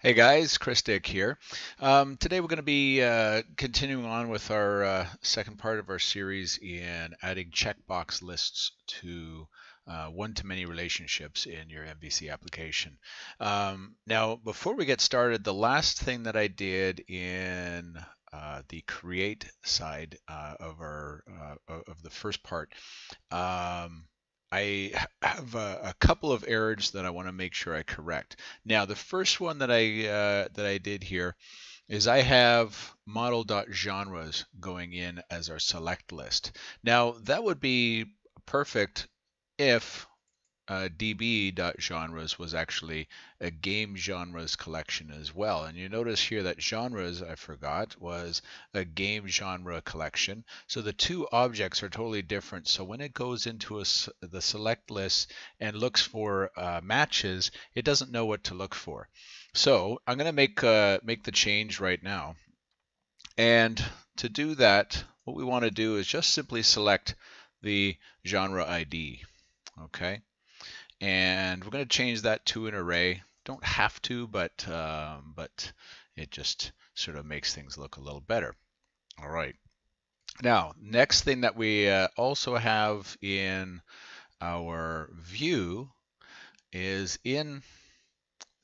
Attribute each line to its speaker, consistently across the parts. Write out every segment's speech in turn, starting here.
Speaker 1: Hey guys, Chris Dick here. Today we're going to be continuing on with our second part of our series in adding checkbox lists to one-to-many relationships in your MVC application. Now, before we get started, the last thing that I did in the create side of the first part, um, I have a couple of errors that I want to make sure I correct. Now, the first one that I did here is I have model.genres going in as our select list. Now, that would be perfect if db.genres was actually a game genres collection as well. And you notice here that genres, I forgot, was a game genre collection. So the two objects are totally different. So when it goes into the select list and looks for matches, it doesn't know what to look for. So I'm going to make the change right now. And to do that, what we want to do is just simply select the genre ID. Okay. And we're going to change that to an array. Don't have to, but it just sort of makes things look a little better. All right. Now, next thing that we also have in our view is in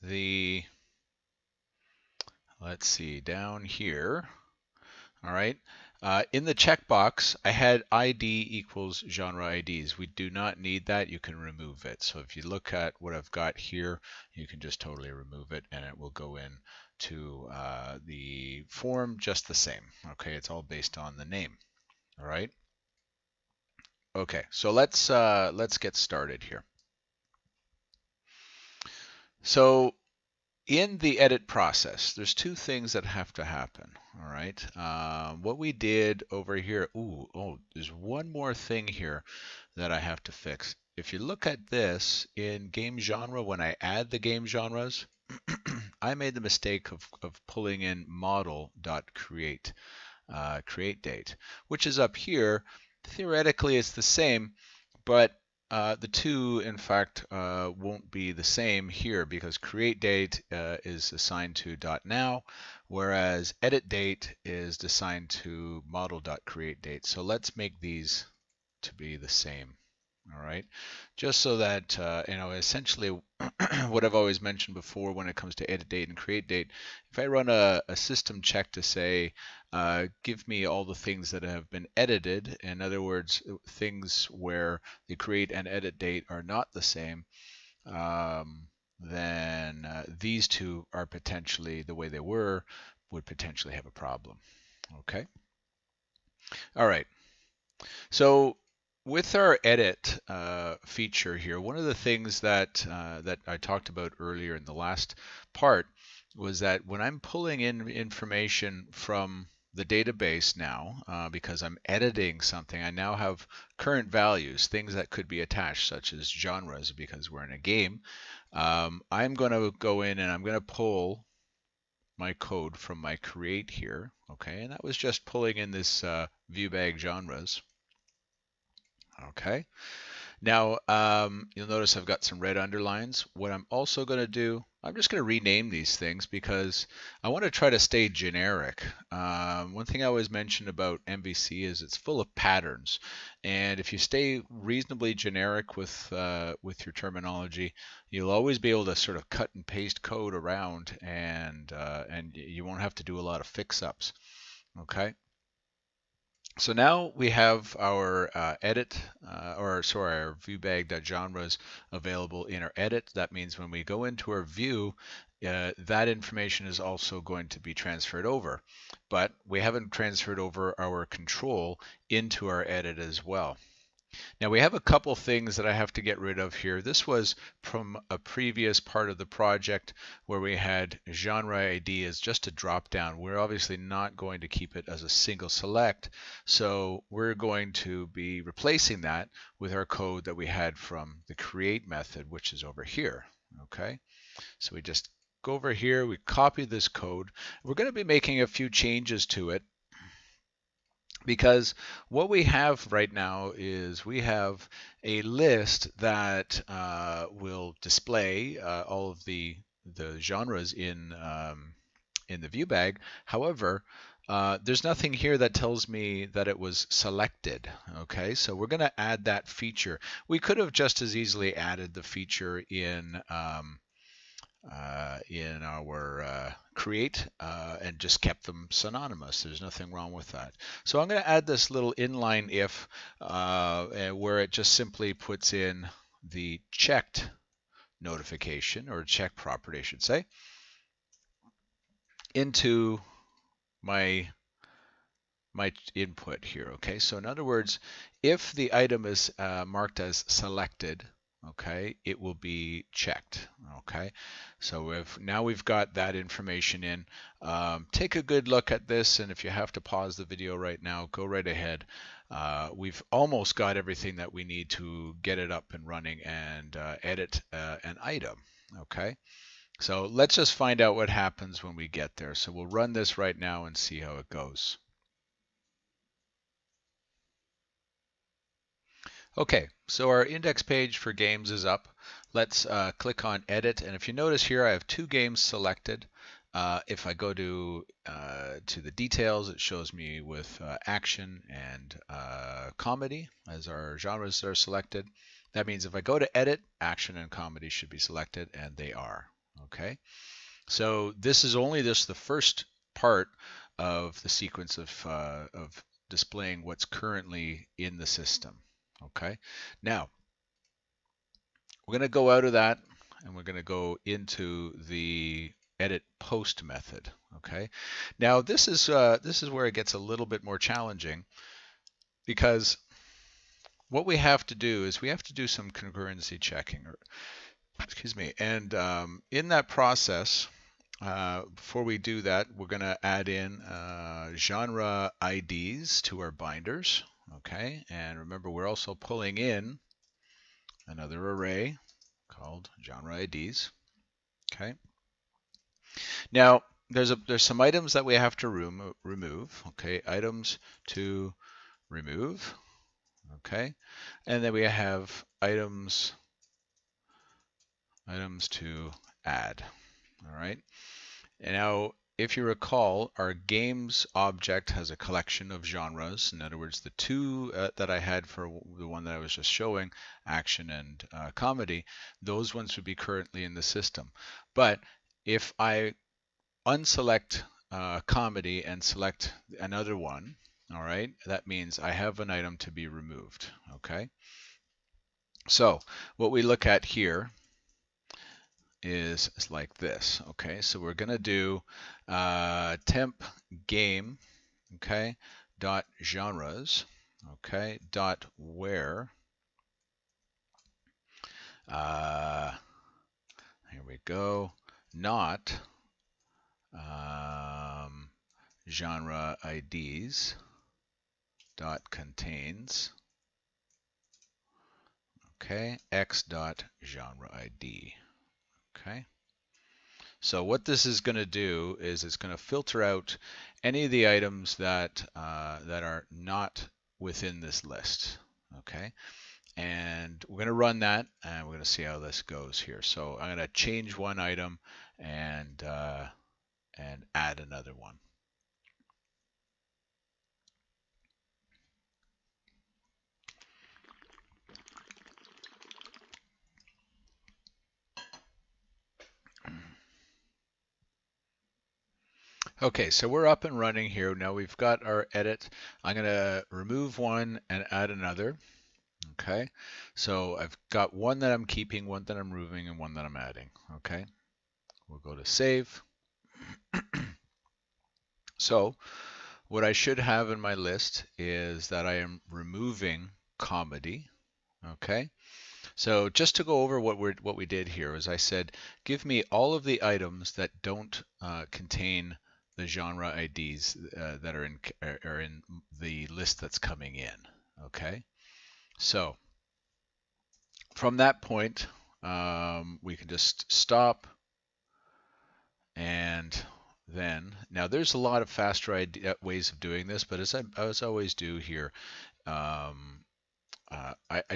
Speaker 1: the, let's see, down here. All right. In the checkbox, I had ID equals genre IDs. We do not need that. You can remove it. So if you look at what I've got here, you can just totally remove it and it will go in to the form just the same. Okay, it's all based on the name. All right. Okay, so let's get started here. So in the edit process, there's two things that have to happen. All right. What we did over here. There's one more thing here that I have to fix. If you look at this in game genre, when I add the game genres, I made the mistake of pulling in model.create create date, which is up here. Theoretically, it's the same, but the two, in fact, won't be the same here because create date is assigned to .now, whereas edit date is assigned to model.create date. So let's make these to be the same. All right, just so that essentially what I've always mentioned before when it comes to edit date and create date, if I run a system check to say, give me all the things that have been edited, in other words, things where the create and edit date are not the same, then these two are potentially the way they would potentially have a problem. Okay. All right. So with our edit feature here, one of the things that that I talked about earlier in the last part was that when I'm pulling in information from the database now, because I'm editing something, I now have current values, things that could be attached, such as genres, because we're in a game. I'm going to go in and I'm going to pull my code from my create here, okay, and that was just pulling in this view bag genres. Okay. Now, you'll notice I've got some red underlines. What I'm also going to do, I'm just going to rename these things because I want to try to stay generic. One thing I always mention about MVC is it's full of patterns. And if you stay reasonably generic with your terminology, you'll always be able to sort of cut and paste code around and you won't have to do a lot of fix-ups. Okay. So now we have our our viewbag.genres available in our edit. That means when we go into our view, that information is also going to be transferred over. But we haven't transferred over our control into our edit as well. Now we have a couple things that I have to get rid of here. This was from a previous part of the project where we had genre ID as just a drop down. We're obviously not going to keep it as a single select, so we're going to be replacing that with our code that we had from the create method, which is over here. Okay, so we just go over here, we copy this code. We're going to be making a few changes to it, because what we have right now is we have a list that will display all of the the genres in the view bag. However, there's nothing here that tells me that it was selected. Okay, so we're going to add that feature. We could have just as easily added the feature in our create and just kept them synonymous. There's nothing wrong with that. So I'm going to add this little inline if where it just simply puts in the checked notification, or check property, I should say, into my input here. Okay, so in other words, if the item is marked as selected, okay, it will be checked. Okay, so now we've got that information in. Take a good look at this, and if you have to pause the video right now, go right ahead. We've almost got everything that we need to get it up and running and edit an item. Okay, so let's just find out what happens when we get there. So we'll run this right now and see how it goes. Okay, so our index page for games is up. Let's click on edit, and if you notice here, I have 2 games selected. If I go to the details, it shows me with action and comedy as our genres are selected. That means if I go to edit, action and comedy should be selected, and they are. Okay, so this is only just the first part of the sequence of displaying what's currently in the system. Okay, now we're going to go out of that and we're going to go into the edit post method. Okay, now this is where it gets a little bit more challenging, because what we have to do is we have to do some concurrency checking, or excuse me, and in that process, before we do that, we're going to add in genre IDs to our binders. Okay, and remember, we're also pulling in another array called genre IDs. Okay, now there's some items that we have to remove. Okay, items to remove. Okay, and then we have items to add. All right, and now if you recall, our games object has a collection of genres. In other words, the 2 that I had for the one that I was just showing, action and comedy, those ones would be currently in the system. But if I unselect comedy and select another one, all right, that means I have an item to be removed. Okay, so what we look at here is like this. Okay, so we're going to do temp game, okay, dot genres, okay, dot where, here we go, not genre IDs dot contains, okay, x dot genre ID. Okay, so what this is going to do is it's going to filter out any of the items that are not within this list. Okay, and we're going to run that, and we're going to see how this goes here. So I'm going to change one item and add another one. Okay, so we're up and running here. Now we've got our edit. I'm going to remove one and add another. Okay, so I've got one that I'm keeping, one that I'm removing, and one that I'm adding. Okay, we'll go to save. So what I should have in my list is that I am removing comedy. Okay, so just to go over what we did here, is I said, give me all of the items that don't contain the genre IDs that are in the list that's coming in. Okay, so from that point, we can just stop, and then now there's a lot of faster ways of doing this, but as I always do here, I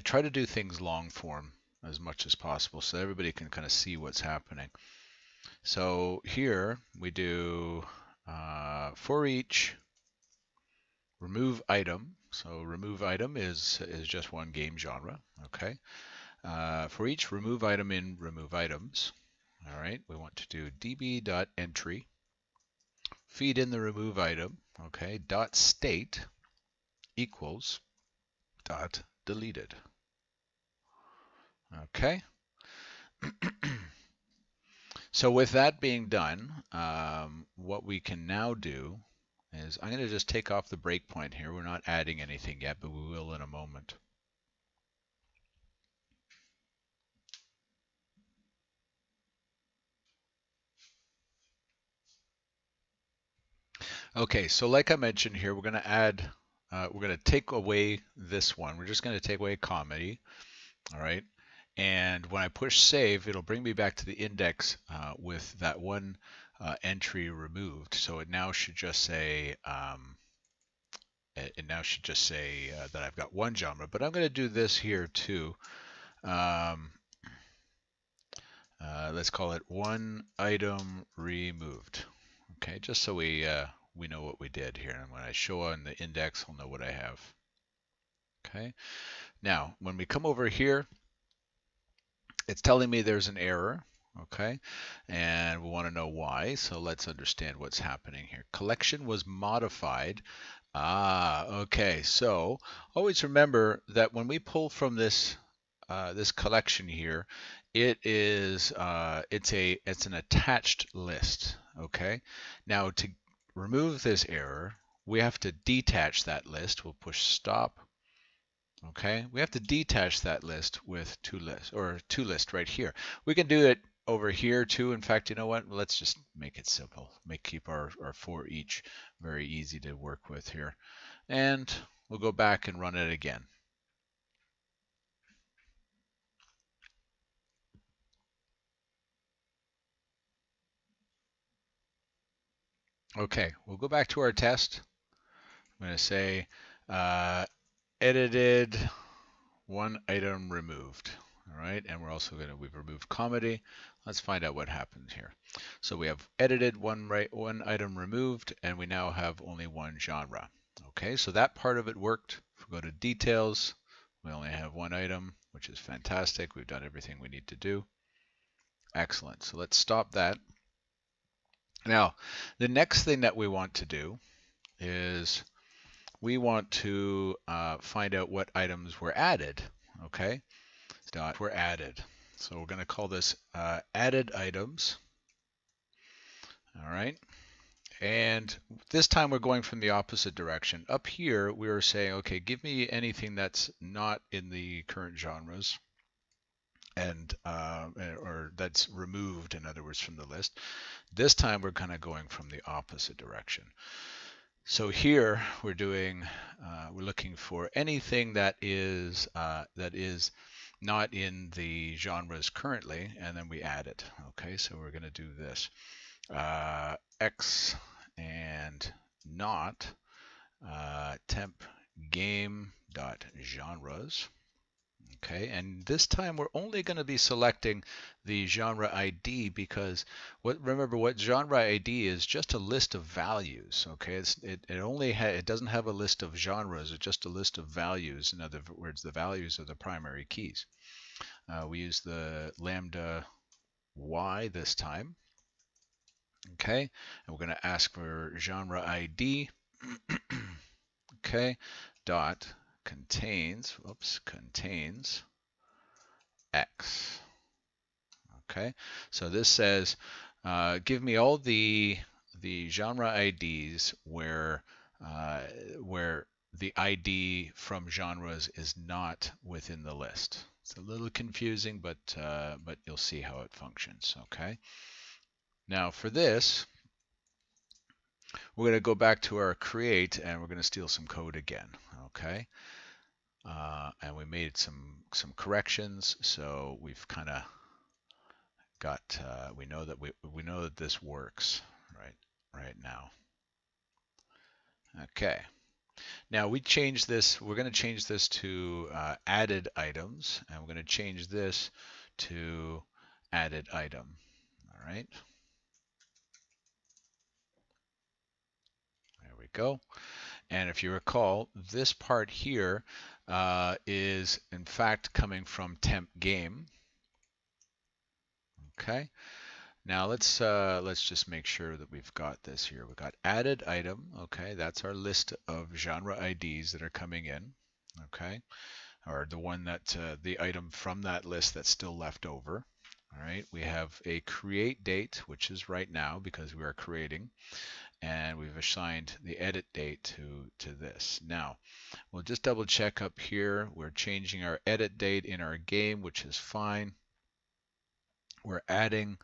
Speaker 1: try to do things long form as much as possible so everybody can kind of see what's happening. So here we do for each remove item. So remove item is just one game genre. Okay. For each remove item in remove items, all right, we want to do db.entry, feed in the remove item, okay, dot state equals dot deleted. Okay. So with that being done, what we can now do is I'm going to just take off the breakpoint here. We're not adding anything yet, but we will in a moment. Okay, so like I mentioned here, we're going to add, we're going to take away this one. We're just going to take away comedy, all right? And when I push save, it'll bring me back to the index with that one entry removed. So it now should just say, that I've got one genre, but I'm going to do this here too. Let's call it one item removed. Okay, just so we know what we did here. And when I show on the index, I'll know what I have. Okay. Now, when we come over here, it's telling me there's an error. Okay, and we want to know why. So let's understand what's happening here. Collection was modified. Okay. So always remember that when we pull from this this collection here, it's an attached list. Okay. Now to remove this error, we have to detach that list. We'll push stop. Okay, we have to detach that list with to list right here. We can do it over here too. In fact, you know what? Let's just make it simple. Keep our for each very easy to work with here. And we'll go back and run it again. Okay, we'll go back to our test. I'm going to say edited, one item removed. All right, and we're also we've removed comedy. Let's find out what happens here. So we have edited, one item removed, and we now have only one genre. Okay, so that part of it worked. If we go to details, we only have one item, which is fantastic. We've done everything we need to do. Excellent. So let's stop that. Now, the next thing that we want to do is we want to find out what items were added. Okay, were added. So we're going to call this added items. All right. And this time we're going from the opposite direction. Up here, we were saying, okay, give me anything that's not in the current genres and or that's removed, in other words, from the list. This time we're kind of going from the opposite direction. So here we're doing, we're looking for anything that is not in the genres currently, and then we add it. Okay, so we're going to do this. X and not temp game dot genres. Okay, and this time we're only going to be selecting the genre ID because remember what genre ID is, just a list of values. Okay, it doesn't have a list of genres, it's just a list of values. In other words, the values are the primary keys. We use the lambda y this time. Okay, and we're going to ask for genre ID. Okay, dot contains X. Okay, so this says give me all the genre IDs where the ID from genres is not within the list. It's a little confusing, but you'll see how it functions. Okay. Now for this, we're going to go back to our create and we're going to steal some code again. Okay. And we made some corrections, so we've kind of got we know that this works right now. Okay. Now we change this. We're going to change this to added items, and we're going to change this to added item. All right. we go. And if you recall, this part here is in fact coming from temp game. Okay. Now let's just make sure that we've got this here. We've got added item. Okay, that's our list of genre IDs that are coming in. Okay, or the one that the item from that list that's still left over. All right, we have a create date, which is right now because we are creating, and we've assigned the edit date to this. Now, we'll just double check up here. We're changing our edit date in our game, which is fine. We're adding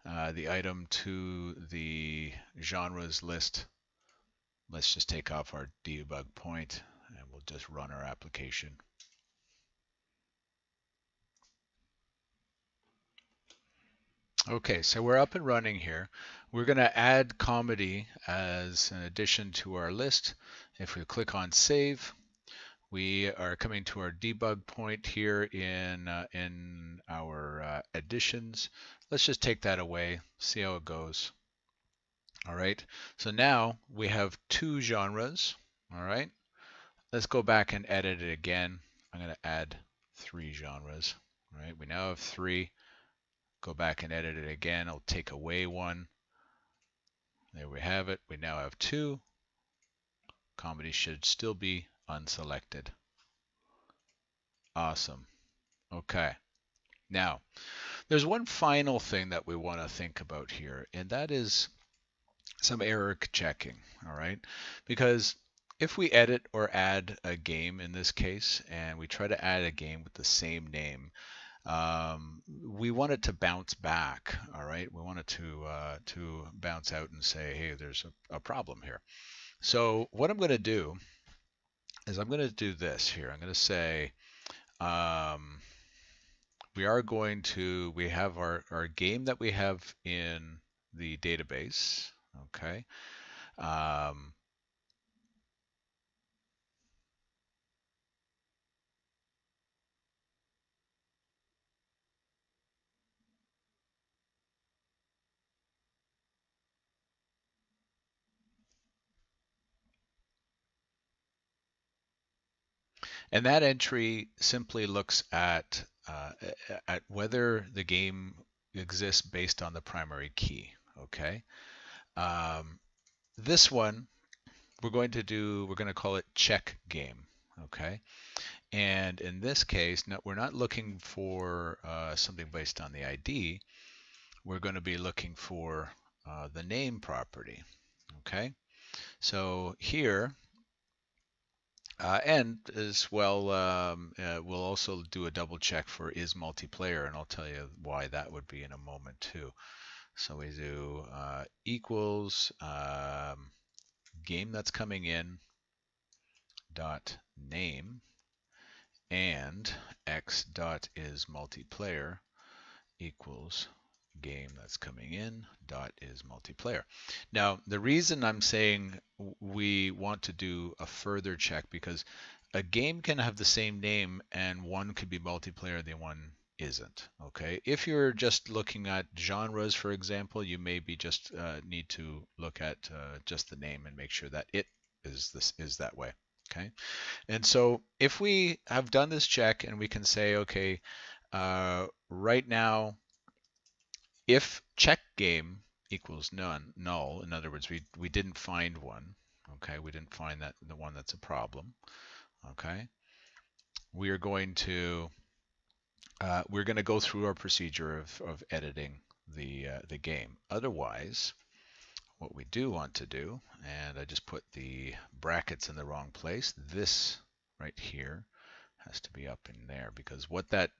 Speaker 1: the item to the genres list. Let's just take off our debug point and we'll just run our application. Okay, so we're up and running here. We're going to add comedy as an addition to our list. If we click on save, we are coming to our debug point here in our additions. Let's just take that away, see how it goes. All right, so now we have two genres. All right, let's go back and edit it again. I'm going to add 3 genres. All right, we now have 3. Go back and edit it again. I'll take away 1. There we have it. We now have 2. Comedy should still be unselected. Awesome. Okay. Now, there's one final thing that we want to think about here, and that is some error checking. All right, because if we edit or add a game in this case, and we try to add a game with the same name, we want it to bounce back. All right, we want it to bounce out and say, hey, there's a problem here. So what I'm going to do is I'm going to do this here. I'm going to say we have our game that we have in the database. Okay. And that entry simply looks at whether the game exists based on the primary key. Okay. This one we're going to call it check game. Okay. And in this case, we're not looking for something based on the ID. We're going to be looking for the name property. Okay. So here, and as well, we'll also do a double check for is multiplayer, and I'll tell you why that would be in a moment too. So we do equals game that's coming in dot name and x dot is multiplayer equals game that's coming in dot is multiplayer. Now, the reason I'm saying we want to do a further check, because a game can have the same name and one could be multiplayer, the one isn't. Okay, if you're just looking at genres, for example, you maybe just need to look at just the name and make sure that it is that way. Okay, and so if we have done this check and we can say, okay, right now, if check game equals null, in other words, we didn't find one. Okay, we didn't find the one that's a problem. Okay, we are going to go through our procedure of editing the game. Otherwise, what we do want to do, and I just put the brackets in the wrong place. This right here has to be up in there, because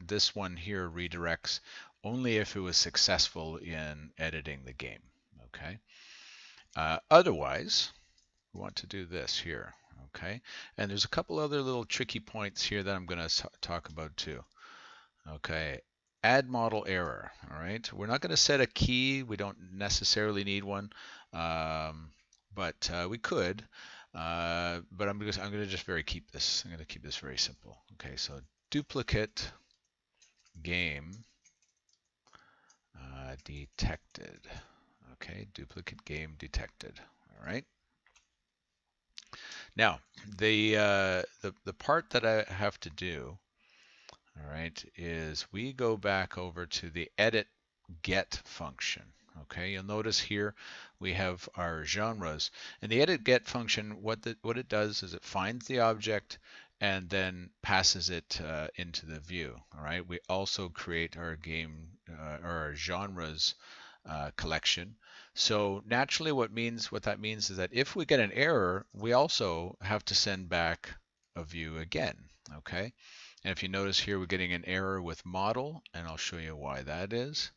Speaker 1: this one here redirects only if it was successful in editing the game. Okay. Otherwise, we want to do this here. Okay. And there's a couple other little tricky points here that I'm going to talk about too. Okay. Add model error. All right. We're not going to set a key. We don't necessarily need one, but we could. But I'm going to just keep this. I'm going to keep this very simple. Okay. So duplicate game detected. Okay. Duplicate game detected. All right. Now, the part that I have to do, all right, is we go back over to the edit get function. Okay, you'll notice here we have our genres, and the edit get function, what it does is it finds the object and then passes it into the view. All right, we also create our game or our genres collection. So naturally, what that means is that if we get an error, we also have to send back a view again. Okay, and if you notice here, we're getting an error with model, and I'll show you why that is.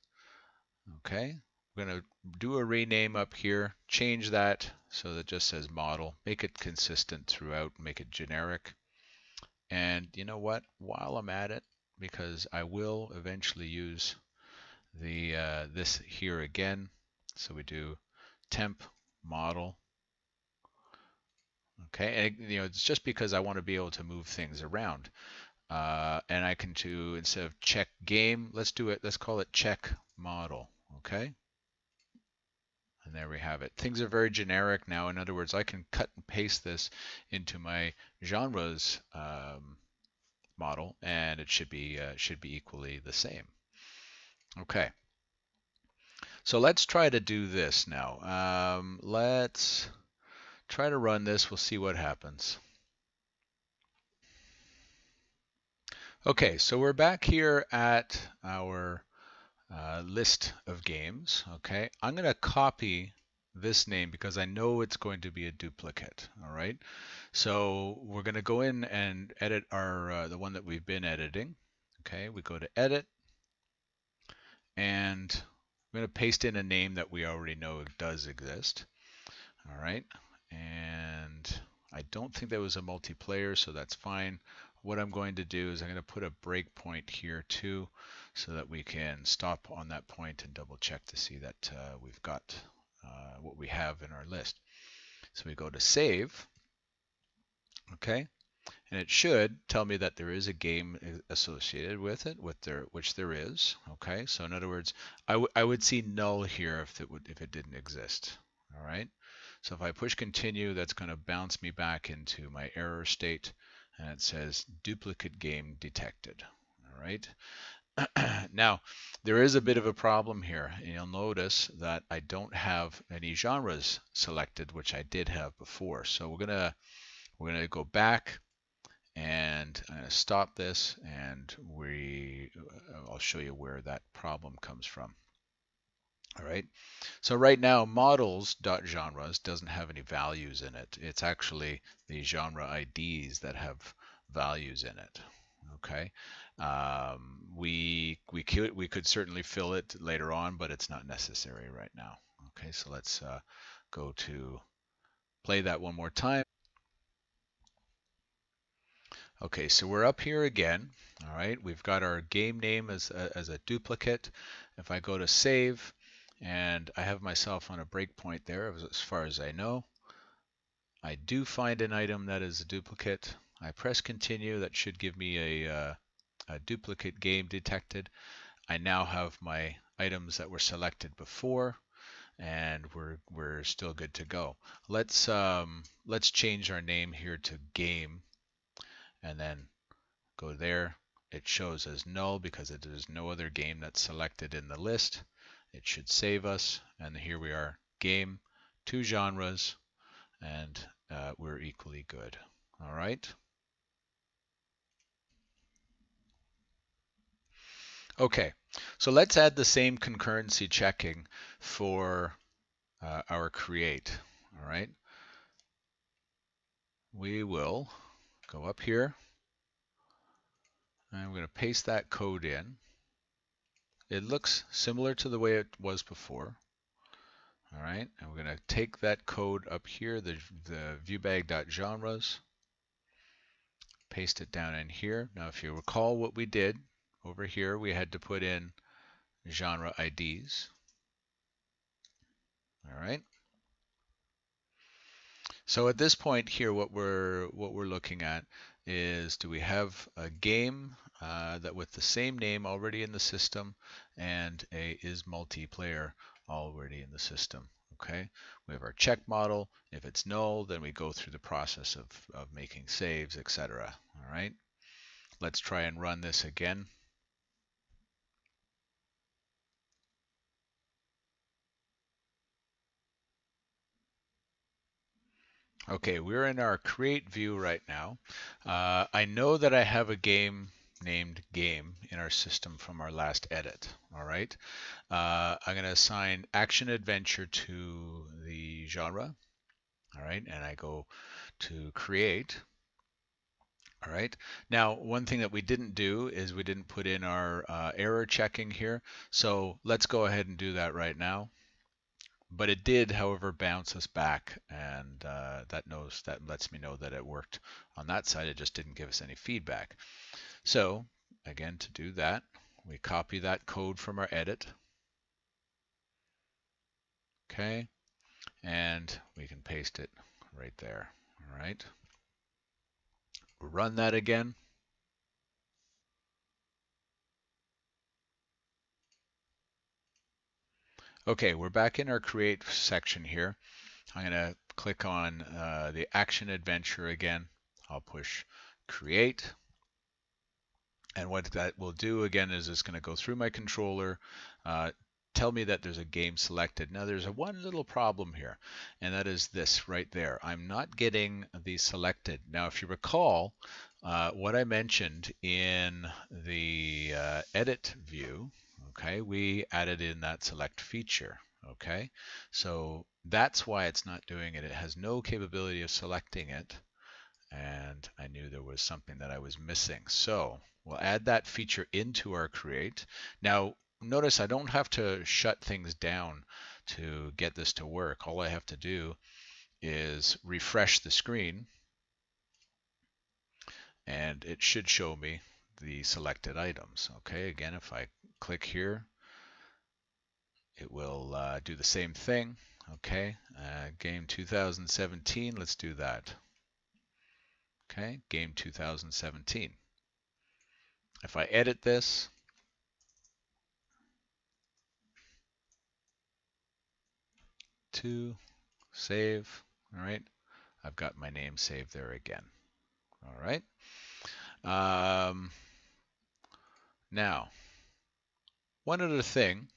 Speaker 1: Okay, we're going to do a rename up here, change that so that it just says model, make it consistent throughout, make it generic. And you know what? While I'm at it, because I will eventually use the this here again, so we do temp model. Okay, and it's just because I want to be able to move things around. And I can do, instead of check game, let's call it check model. Okay. And there we have it. Things are very generic now. In other words, I can cut and paste this into my genres model, and it should be equally the same. Okay. So let's try to do this now. Let's try to run this. We'll see what happens. Okay, so we're back here at our list of games. Okay, I'm going to copy this name because I know it's going to be a duplicate. All right, so we're going to go in and edit our the one that we've been editing. Okay, we go to edit, and I'm going to paste in a name that we already know does exist. All right, and I don't think there was a multiplayer, so that's fine. What I'm going to do is I'm going to put a breakpoint here too, so that we can stop on that point and double check to see that we've got what we have in our list. So we go to save, okay, and it should tell me that there is a game associated with it, which there is. Okay, so in other words, I would see null here if it didn't exist. All right. So if I push continue, that's going to bounce me back into my error state, and it says duplicate game detected. All right. Now, there is a bit of a problem here. You'll notice that I don't have any genres selected, which I did have before. So we're gonna go back, and I'm gonna stop this, and I'll show you where that problem comes from. All right. So right now, models.genres doesn't have any values in it. It's actually the genre IDs that have values in it. Okay. We could certainly fill it later on, but it's not necessary right now. Okay. So let's go to play that one more time. Okay. So we're up here again. All right. We've got our game name as a duplicate. If I go to save, and I have myself on a breakpoint there as far as I know. I do find an item that is a duplicate. I press continue. That should give me a duplicate game detected. I now have my items that were selected before, and we're still good to go. Let's change our name here to game, and then go there. It shows as null because it is no other game that's selected in the list. It should save us, and here we are, game, 2 genres, and we're equally good. All right. Okay, so let's add the same concurrency checking for our create. All right. We will go up here, and I'm going to paste that code in. It looks similar to the way it was before. All right, and we're going to take that code up here, the viewbag.genres, paste it down in here. Now, if you recall what we did over here, we had to put in genre IDs. All right. So at this point here, what we're looking at is, do we have a game that with the same name already in the system, and a is multiplayer already in the system? Okay, we have our check model. If it's null, then we go through the process of making saves, etc. All right, let's try and run this again. Okay, we're in our create view right now. I know that I have a game named game in our system from our last edit. All right, I'm going to assign action adventure to the genre. All right, and I go to create. All right, now one thing that we didn't do is we didn't put in our error checking here. So let's go ahead and do that right now. But it did, however, bounce us back, and that lets me know that it worked on that side. It just didn't give us any feedback. So again, to do that, we copy that code from our edit. Okay, and we can paste it right there. All right, run that again. Okay, we're back in our create section here. I'm going to click on the action adventure again. I'll push create. And what that will do again is it's going to go through my controller, tell me that there's a game selected. Now there's one little problem here, and that is this right there. I'm not getting the selected. Now if you recall, what I mentioned in the edit view, okay, we added in that select feature. Okay, so that's why it's not doing it. It has no capability of selecting it, and I knew there was something that I was missing. So we'll add that feature into our create. Now notice I don't have to shut things down to get this to work. All I have to do is refresh the screen, and it should show me the selected items. Okay, again, if I click here, it will do the same thing. Okay, game 2017, let's do that. Okay, game 2017. If I edit this, to save, all right, I've got my name saved there again. All right. Now, one other thing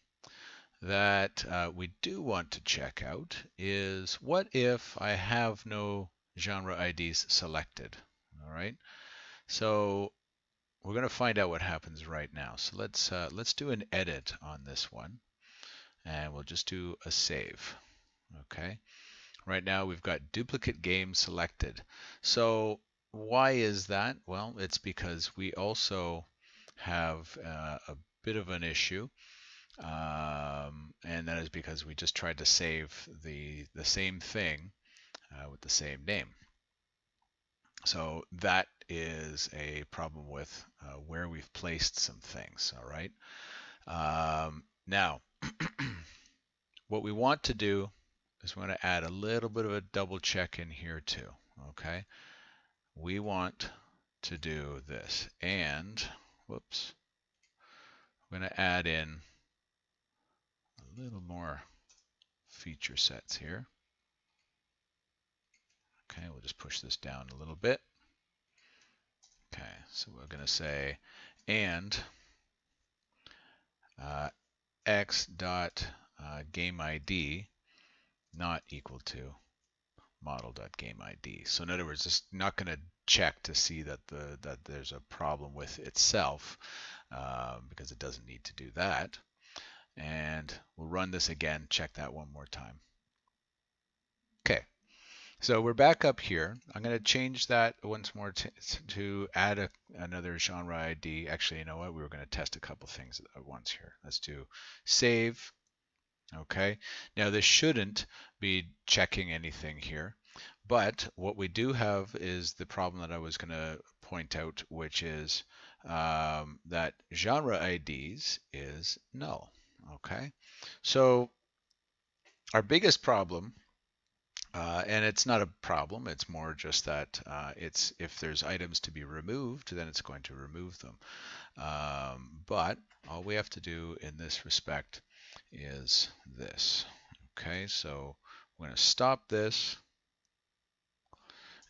Speaker 1: that we do want to check out is what if I have no genre IDs selected. All right, so we're going to find out what happens right now. So let's do an edit on this one, and we'll just do a save. Okay, right now we've got duplicate game selected. So why is that? Well, it's because we also have a bit of an issue. And that is because we just tried to save the same thing with the same name. So that is a problem with where we've placed some things. All right. Now, what we want to do is we want to add a little bit of a double check in here too. Okay. We want to do this, and whoops, I'm going to add in a little more feature sets here. Okay, we'll just push this down a little bit. Okay, so we're going to say and x dot game ID not equal to model dot game ID. So in other words, it's not going to check to see that there's a problem with itself because it doesn't need to do that. And we'll run this again, check that one more time. Okay, so we're back up here. I'm going to change that once more to add another genre ID. Actually, you know what? We were going to test a couple things at once here. Let's do save. Okay, now this shouldn't be checking anything here, but what we do have is the problem that I was going to point out, which is that genre IDs is null. Okay, so our biggest problem, and it's not a problem, it's more just that it's if there's items to be removed, then it's going to remove them. But all we have to do in this respect is this. Okay, so we're going to stop this,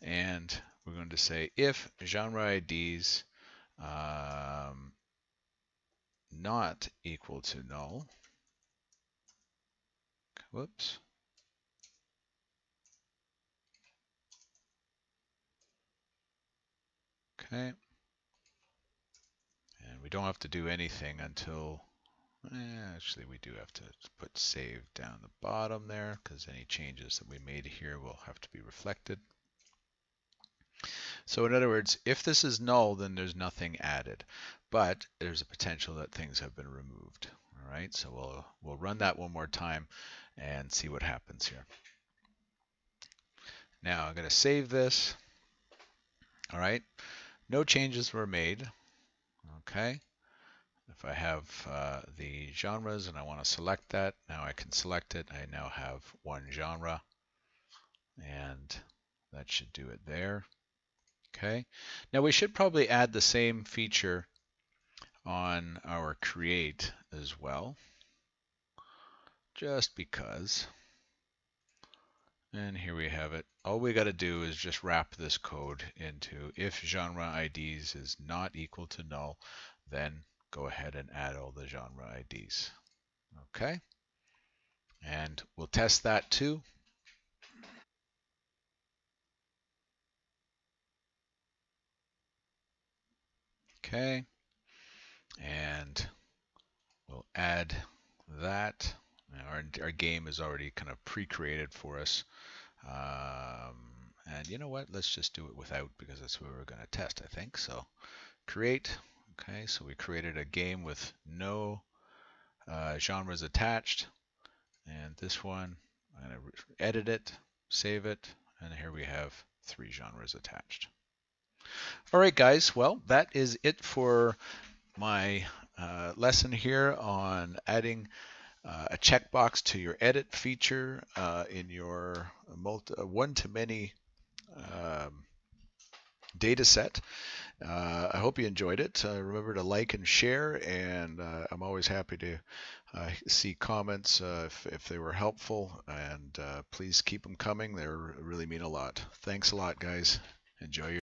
Speaker 1: and we're going to say if genre IDs not equal to null. Whoops. Okay. And we don't have to do anything until, actually we do have to put save down the bottom there because any changes that we made here will have to be reflected. So in other words, if this is null, then there's nothing added, but there's a potential that things have been removed. All right, so we'll run that one more time and see what happens here. Now I'm going to save this. All right, no changes were made. Okay, if I have the genres and I want to select that, now I can select it. I now have one genre, and that should do it there. Okay, now we should probably add the same feature on our create as well, just because. And here we have it. All we got to do is just wrap this code into if genre IDs is not equal to null, then go ahead and add all the genre IDs. Okay. And we'll test that too. Okay. And we'll add that. Our game is already kind of pre-created for us. And you know what? Let's just do it without because that's what we're going to test, I think. So create. Okay, so we created a game with no genres attached. And this one, I'm going to edit it, save it, and here we have 3 genres attached. All right, guys. Well, that is it for my lesson here on adding a checkbox to your edit feature in your one-to-many data set. I hope you enjoyed it. Remember to like and share, and I'm always happy to see comments if they were helpful, and please keep them coming. They really mean a lot. Thanks a lot, guys. Enjoy your